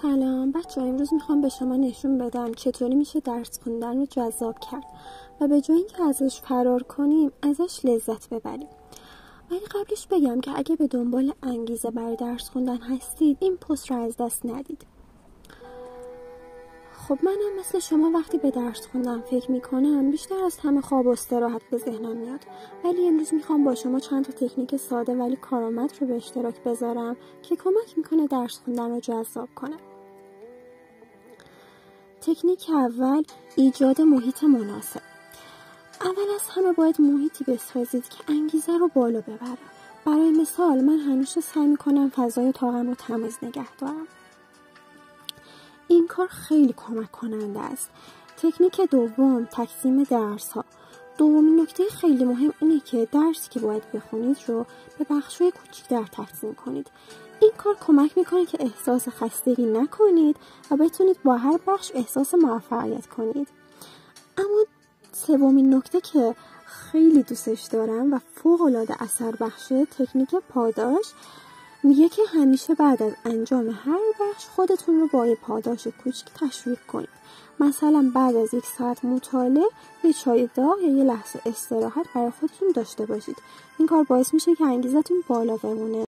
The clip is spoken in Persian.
سلام بچه ها. امروز میخوام به شما نشون بدم چطوری میشه درس خوندن رو جذاب کرد و به جای اینکه ازش فرار کنیم ازش لذت ببریم. ولی قبلش بگم که اگه به دنبال انگیزه برای درس خوندن هستید این پست رو از دست ندید. خب منم مثل شما وقتی به درس خوندن فکر میکنم بیشتر از همه خواب و استراحت به ذهنم میاد، ولی امروز میخوام با شما چند تا تکنیک ساده ولی کارآمد رو به اشتراک بذارم که کمک میکنه درس خوندن رو جذاب کنه. تکنیک اول، ایجاد محیط مناسب. اول از همه باید محیطی بسازید که انگیزه رو بالا ببره. برای مثال من همیشه سعی میکنم فضای اتاقم رو تمیز نگه دارم. این کار خیلی کمک کننده است. تکنیک دوم، تقسیم درس ها. دومین نکته خیلی مهم اینه که درسی که باید بخونید رو به بخش‌های کوچیک‌تر تقسیم کنید. این کار کمک میکنه که احساس خستگی نکنید و بتونید با هر بخش احساس موفقیت کنید. اما سومین نکته که خیلی دوستش دارم و فوق‌العاده اثر بخشه، تکنیک پاداش. میگه که همیشه بعد از انجام هر بخش خودتون رو با یه پاداش کوچیک تشویق کنید. مثلا بعد از 1 ساعت مطالعه یه چای داغ یا یه لحظه استراحت برای خودتون داشته باشید. این کار باعث میشه که انگیزتون بالا بمونه.